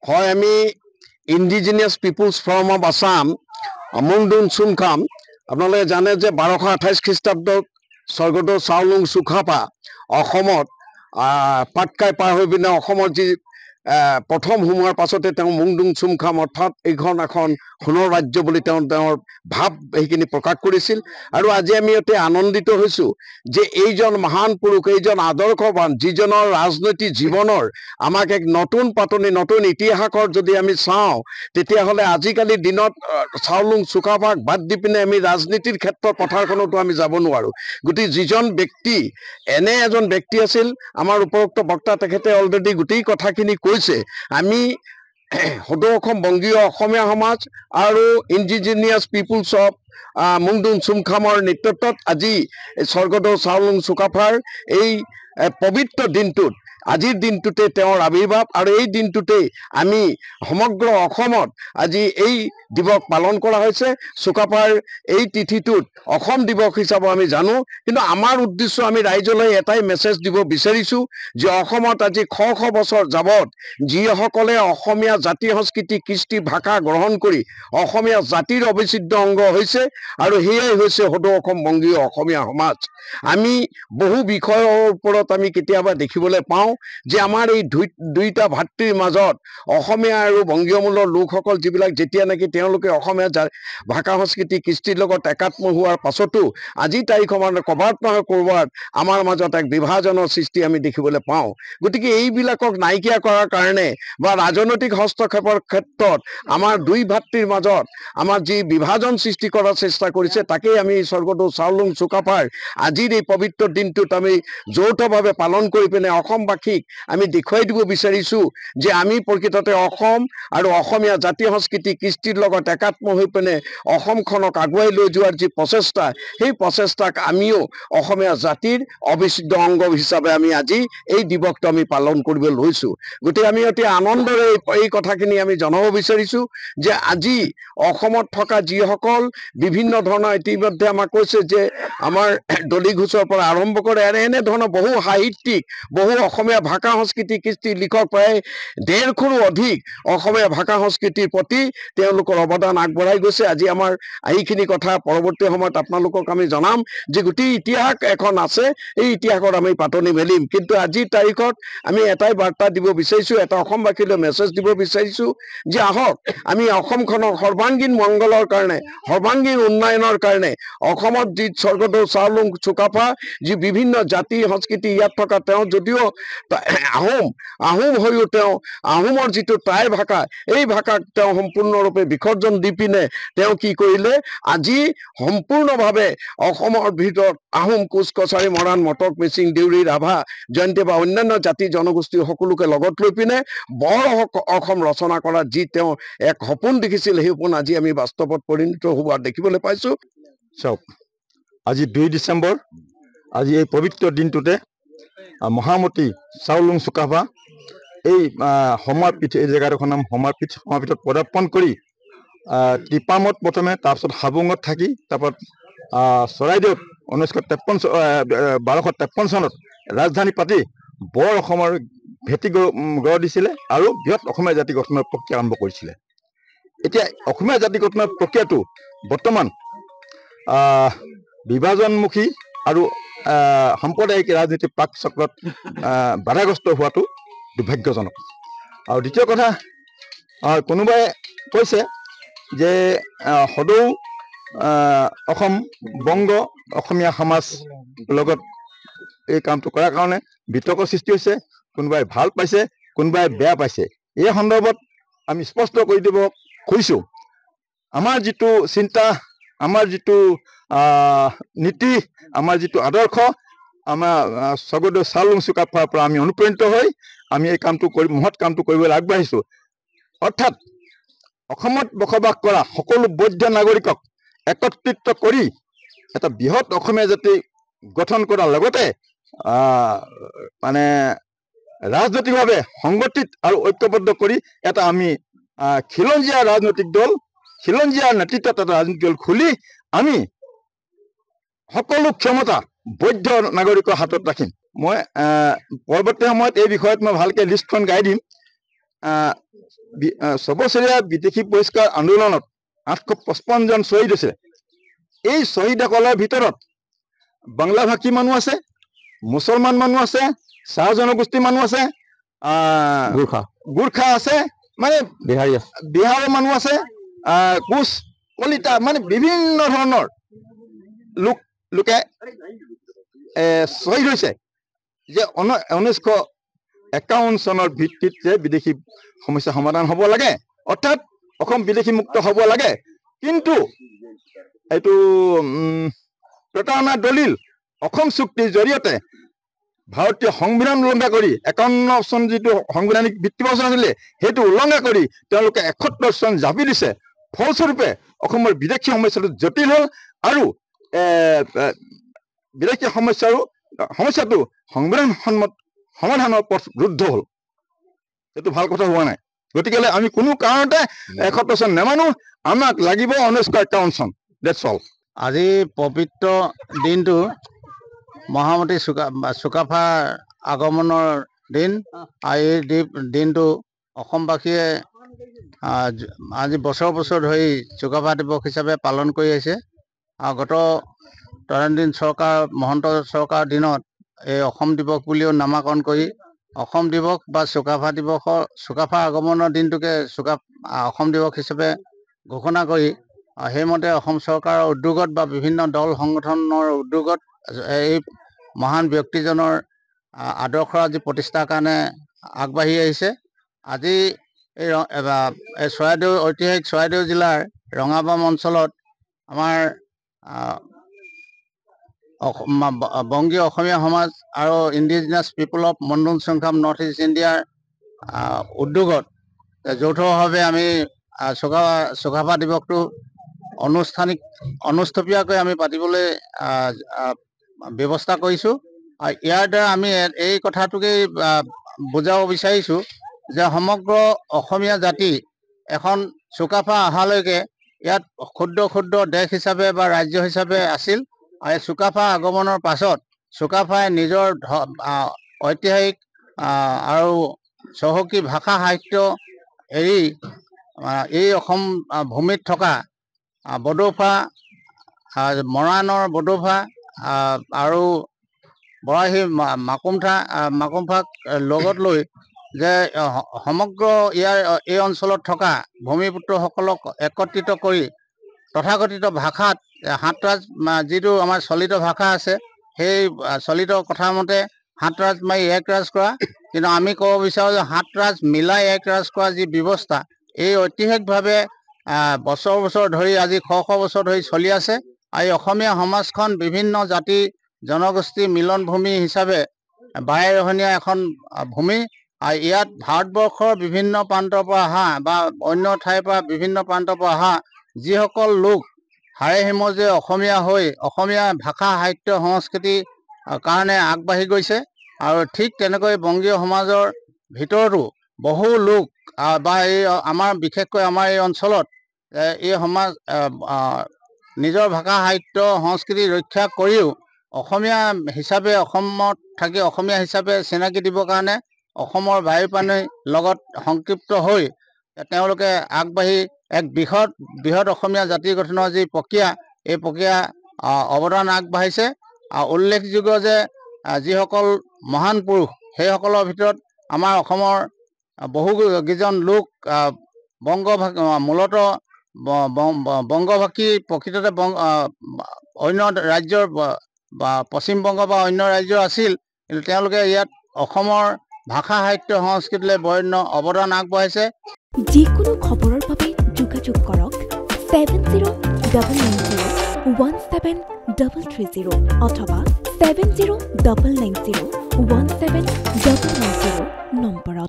হয় আমি indigenous peoples forum of Assam মুংডুং চুমখাম আপোনালোকে জানে যে 1228 খ্ৰীষ্টাব্দত স্বৰ্গদেউ চাওলুং চুকাফা অসমত পাটকাই পাৰ হৈ পিনে অসমত যি প্ৰথম সোমোৱাৰ পাছতে তেওঁ মুংডুং চুমখাম অৰ্থাৎ এইখন এখন সোণৰ ৰাজ্য বুলি তেওঁৰ ভাৱ সেইখিনি প্ৰকাশ কৰিছিল। আৰু আজি আমি অতি আনন্দিত হৈছোঁ যে এইজন মহান পুৰুষ, এইজন আদৰ্শবান, যিজনৰ ৰাজনৈতিক জীৱনৰ আমাক এক নতুন পাতনি, নতুন ইতিহাসৰ যদি আমি চাওঁ তেতিয়াহ'লে আজিকালিৰ দিনত চাওলুং চুকাফাক বাদ দি পিনে আমি ৰাজনীতিৰ ক্ষেত্ৰত পথাৰখনতো আমি যাব নোৱাৰোঁ। গতিকে যিজন ব্যক্তি, এনে এজন ব্যক্তি আছিল, আমাৰ উপৰোক্ত বক্তা তেখেতে অলৰেডি গোটেই কথাখিনি কৈছে। আমি সদৌ অসম বংগীয় অসমীয়া সমাজ আৰু ইণ্ডিজিনিয়াছ পিপুলছ অফ মুংডুং চুমখামৰ নেতৃত্বত আজি স্বৰ্গদেউ চাওলুং চুকাফাৰ এই পবিত্ৰ দিনটোত, আজিৰ দিনটোতে তেওঁৰ আৱিৰ্ভাৱ, আৰু এই দিনটোতেই আমি সমগ্ৰ অসমত আজি এই দিৱস পালন কৰা হৈছে। চুকাফাৰ এই তিথিটোত অসম দিৱস হিচাপে আমি জানো, কিন্তু আমাৰ উদ্দেশ্য আমি ৰাইজলৈ এটাই মেছেজ দিব বিচাৰিছোঁ যে অসমত আজি শ শ বছৰ যাবত যিসকলে অসমীয়া জাতি সংস্কৃতি কৃষ্টি ভাষা গ্ৰহণ কৰি অসমীয়া জাতিৰ অবিচ্ছেদ্য অংগ হৈছে, আৰু সেয়াই হৈছে সদৌ অসম বংগীয় অসমীয়া সমাজ। আমি বহু বিষয়ৰ ওপৰত আমি কেতিয়াবা দেখিবলৈ পাওঁ যে আমাৰ এই দুইটা ভাতৃৰ মাজত অসমীয়া আৰু বংগীয় মূলৰ লোকসকল যিবিলাক যেতিয়া নেকি তেওঁলোকে অসমীয়া ভাষা সংস্কৃতি কৃষ্টিৰ লগত একাত্ম হোৱাৰ পাছতো আজিৰ তাৰিখত ক'ৰবাত নহয় ক'ৰবাত আমাৰ মাজত এক বিভাজনৰ সৃষ্টি আমি দেখিবলৈ পাওঁ। গতিকে এইবিলাকক নাইকিয়া কৰাৰ কাৰণে বা ৰাজনৈতিক হস্তক্ষেপৰ ক্ষেত্ৰত আমাৰ দুই ভাতৃৰ মাজত আমাৰ যি বিভাজন সৃষ্টি কৰাৰ চেষ্টা কৰিছে, তাকেই আমি স্বৰ্গদেউ চাওলুং চুকাফাৰ আজিৰ এই পবিত্ৰ দিনটোত আমি যৌথভাৱে পালন কৰি পিনে অসমবাসীক আমি দেখুৱাই দিব বিচাৰিছোঁ যে আমি প্ৰকৃততে অসম আৰু অসমীয়া জাতি সংস্কৃতি কৃষ্টিৰ লগত একাত্ম হৈ পিনে অসমখনক আগুৱাই লৈ যোৱাৰ যি প্ৰচেষ্টা, সেই প্ৰচেষ্টাক আমিও অসমীয়া জাতিৰ অবিচ্ছেদ্য অংগ হিচাপে আমি আজি এই দিৱসটো আমি পালন কৰিব লৈছোঁ। গতিকে আমি অতি আনন্দৰে এই কথাখিনি আমি জনাব বিচাৰিছোঁ যে আজি অসমত থকা যিসকল বিভিন্ন ধৰণৰ ইতিমধ্যে আমাক কৈছে যে আমাৰ দলি ঘোষৰ পৰা আৰম্ভ কৰে এনেধৰণৰ বহু সাহিত্যিক, বহু অসমীয়া ভাষা সংস্কৃতি কৃষ্টি লিখক, প্ৰায় 150ৰো অধিক অসমীয়া ভাষা সংস্কৃতিৰ প্ৰতি তেওঁলোকৰ অৱদান আগবঢ়াই গৈছে। আজি আমাৰ এইখিনি কথা পৰৱৰ্তী সময়ত আপোনালোকক আমি জনাম যে গোটেই ইতিহাস এখন আছে, এই ইতিহাসত আমি পাতনি মেলিম। কিন্তু আজিৰ তাৰিখত আমি এটাই বাৰ্তা দিব বিচাৰিছোঁ, এটা অসমবাসীলৈ মেছেজ দিব বিচাৰিছোঁ যে আহক আমি অসমখনৰ সৰ্বাংগীন মংগলৰ কাৰণে, সৰ্বাংগীন উন্নয়নৰ কাৰণে অসমত যি স্বৰ্গদেউ চাওলুং চুকাফা, যি বিভিন্ন জাতি সংস্কৃতি ইয়াত থকা, তেওঁ যদিও আহোম হৈও তেওঁ আহোমৰ যিটো টাই ভাষা, এই ভাষাক তেওঁ সম্পূৰ্ণৰূপে বিসৰ্জন দি পিনে তেওঁ কি কৰিলে, আজি সম্পূৰ্ণভাৱে অসমৰ ভিতৰত আহোম, কোচ কছাৰী, মৰাণ, মটক, মিচিং, দেউৰী, ৰাভা, জয়ন্তী বা অন্যান্য জাতি জনগোষ্ঠীৰ সকলোকে লগত লৈ পিনে বৰ অসম ৰচনা কৰাৰ যি তেওঁ এক সপোন দেখিছিল, সেই সপোন আজি আমি বাস্তৱত পৰিণত হোৱা দেখিবলৈ পাইছোঁ। চাওক, আজি 2 ডিচেম্বৰ, আজি এই পবিত্ৰ দিনটোতে মহামতী চাওলুং চুকাফা এই সমাপীঠ, এই জেগাডোখৰ নাম সমাপীঠত পদাৰ্পণ কৰি টিপামত প্ৰথমে, তাৰপিছত হাবুঙত থাকি, তাৰপৰা চৰাইদেউত 1253 চনত ৰাজধানী পাতি বৰ অসমৰ ভেটি গঢ় দিছিলে আৰু বৃহৎ অসমীয়া জাতি গঠনৰ প্ৰক্ৰিয়া আৰম্ভ কৰিছিলে। এতিয়া অসমীয়া জাতি গঠনৰ প্ৰক্ৰিয়াটো বৰ্তমান বিভাজনমুখী আৰু সাম্প্ৰদায়িক ৰাজনীতিৰ প্ৰাক চক্ৰত বাধাগ্ৰস্ত হোৱাটো দুৰ্ভাগ্যজনক। আৰু দ্বিতীয় কথা, কোনোবাই কৈছে যে সদৌ অসম বংগ অসমীয়া সমাজ লগত এই কামটো কৰাৰ কাৰণে বিতৰ্কৰ সৃষ্টি হৈছে। কোনোবাই ভাল পাইছে, কোনোবাই বেয়া পাইছে। এই সন্দৰ্ভত আমি স্পষ্ট কৰি দিব খুজিছোঁ, আমাৰ যিটো চিন্তা, আমাৰ যিটো নীতি, আমাৰ যিটো আদৰ্শ, আমাৰ স্বৰ্গদেউ চাওলুং চুকাফাৰ পৰা আমি অনুপ্ৰাণিত হৈ আমি এই কামটো মহৎ কামটো কৰিবলৈ আগবাঢ়িছোঁ। অৰ্থাৎ অসমত বসবাস কৰা সকলো বৌদ্ধ নাগৰিকক একত্ৰিত কৰি এটা বৃহৎ অসমীয়া জাতি গঠন কৰাৰ লগতে মানে ৰাজনৈতিকভাৱে সংগঠিত আৰু ঐক্যবদ্ধ কৰি এটা আমি খিলঞ্জীয়া ৰাজনৈতিক দল, খিলঞ্জীয়া নেতৃত্বত এটা ৰাজনৈতিক দল খুলি আমি সকলো ক্ষমতা বৌদ্ধ নাগৰিকৰ হাতত ৰাখিম। মই পৰৱৰ্তী সময়ত এই বিষয়ত মই ভালকৈ লিষ্টখন গাই দিম। ছবছৰীয়া বিদেশী বহিষ্কাৰ আন্দোলনত 855 জন শ্বহীদ হৈছে। এই শ্বহীদসকলৰ ভিতৰত বাংলাভাষী মানুহ আছে, মুছলমান মানুহ আছে, চাহ জনগোষ্ঠীৰ মানুহ আছে, গোৰ্খা আছে, মানে বিহাৰৰ মানুহ আছে, কোচ কলিতা, মানে বিভিন্ন ধৰণৰ লোকে শ্বহীদ হৈছে যে 1951 চনৰ ভিত্তিত যে বিদেশী সমস্যা সমাধান হ'ব লাগে, অৰ্থাৎ অসম বিদেশী মুক্ত হ'ব লাগে। কিন্তু এইটো প্ৰতাৰণা দলিল অসম চুক্তিৰ জৰিয়তে ভাৰতীয় সংবিধান উলংঘা কৰি 51 চন যিটো সাংবিধানিক ভিত্তিবচন আছিলে সেইটো উলংঘা কৰি তেওঁলোকে 71 চন জাপি দিছে। ফলস্বৰূপে অসমৰ বিদেশী সমস্যাটো জটিল হ'ল আৰু বিদেশী সমস্যাটো সংবিধান সন্মত সমাধানৰ পথ ৰুদ্ধ হ'ল। এইটো ভাল কথা হোৱা নাই। গতিকে আমি কোনো কাৰণতে 71 চন নেমানো, আমাক লাগিব 1951 চন। That's all. আজি পবিত্ৰ দিনটো মহামতী চুকাফাৰ আগমনৰ দিন। আৰু এই দিনটো অসমবাসীয়ে আজি বছৰ বছৰ ধৰি চুকাফা দিৱস হিচাপে পালন কৰি আহিছে। আৰু গত তৰাণোদ্দিন চৰকাৰ মহন্ত চৰকাৰৰ দিনত এই অসম দিৱস বুলিও নামাকৰণ কৰি অসম দিৱস বা চুকাফা আগমনৰ দিনটোকে অসম দিৱস হিচাপে ঘোষণা কৰি সেইমতে অসম চৰকাৰৰ উদ্যোগত বা বিভিন্ন দল সংগঠনৰ উদ্যোগত এই মহান ব্যক্তিজনৰ আদৰ্শৰাজি প্ৰতিষ্ঠাৰ কাৰণে আগবাঢ়ি আহিছে। আজি এই চৰাইদেউ ঐতিহাসিক চৰাইদেউ জিলাৰ ৰঙাবাম অঞ্চলত আমাৰ বংগীয় অসমীয়া সমাজ আৰু ইণ্ডিজিনাছ পিপল অফ মণ্ডুন চুংখাম নৰ্থ ইষ্ট ইণ্ডিয়াৰ উদ্যোগত যৌথভাৱে আমি চুকাফা দিৱসটো অনুষ্ঠপীয়াকৈ আমি পাতিবলৈ ব্যৱস্থা কৰিছোঁ। আৰু ইয়াৰ দ্বাৰা আমি এই কথাটোকেই বুজাব বিচাৰিছোঁ যে সমগ্ৰ অসমীয়া জাতি এখন চুকাফা অহালৈকে ইয়াত ক্ষুদ্ৰ ক্ষুদ্ৰ দেশ হিচাপে বা ৰাজ্য হিচাপে আছিল। আৰু এই চুকাফা আগমনৰ পাছত চুকাফাই নিজৰ ঐতিহাসিক আৰু চহকী ভাষা সাহিত্য এৰি এই অসম ভূমিত থকা বডোফা, মৰাণৰ বডোফা আৰু বৰাহী মাকুমফাক লগত লৈ যে সমগ্ৰ এই অঞ্চলত থকা ভূমিপুত্ৰসকলক একত্ৰিত কৰি তথাকথিত ভাষাত সাতৰাজ, যিটো আমাৰ চলিত ভাষা আছে সেই চলিত কথামতে সাতৰাজ মাৰি এক ৰাজ কৰা, কিন্তু আমি ক'ব বিচাৰোঁ যে সাতৰাজ মিলাই এক ৰাজ কৰা যি ব্যৱস্থা এই ঐতিহাসিকভাৱে বছৰ বছৰ ধৰি আজি শ বছৰ ধৰি চলি আছে। আৰু এই অসমীয়া সমাজখন বিভিন্ন জাতি জনগোষ্ঠী মিলন ভূমি হিচাপে বাৰেৰহণীয়া এখন ভূমি। আৰু ইয়াত ভাৰতবৰ্ষৰ বিভিন্ন প্ৰান্তৰ পৰা অহা বা অন্য ঠাইৰ পৰা বিভিন্ন প্ৰান্তৰ পৰা অহা যিসকল লোক হাড়ে হিমজে অসমীয়া হৈ অসমীয়া ভাষা সাহিত্য সংস্কৃতি কাৰণে আগবাঢ়ি গৈছে। আৰু ঠিক তেনেকৈ বংগীয় সমাজৰ ভিতৰতো বহু লোক বা এই বিশেষকৈ আমাৰ এই অঞ্চলত এই সমাজ নিজৰ ভাষা সাহিত্য সংস্কৃতি ৰক্ষা কৰিও অসমীয়া হিচাপে অসমত থাকি অসমীয়া হিচাপে চিনাকি দিবৰ কাৰণে অসমৰ বায়ু পানীৰ লগত সংযুক্ত হৈ তেওঁলোকে আগবাঢ়ি এক বৃহৎ অসমীয়া জাতি গঠনৰ যি প্ৰক্ৰিয়া এই প্ৰক্ৰিয়া অৱদান আগবাঢ়িছে। উল্লেখযোগ্য যে যিসকল মহান পুৰুষ সেইসকলৰ ভিতৰত আমাৰ অসমৰ বহুকেইজন লোক মূলতঃ বংগভাষী, প্ৰকৃততে অন্য ৰাজ্যৰ বা পশ্চিমবংগ বা অন্য ৰাজ্যৰ আছিল, কিন্তু তেওঁলোকে ইয়াত অসমৰ ভাষা সাহিত্য সংস্কৃতিলৈ বৰেণ্য অৱদান আগবঢ়াইছে। যিকোনো খবৰৰ বাবে যোগাযোগ কৰক 7090173330 অথবা 7099017990 নম্বৰত।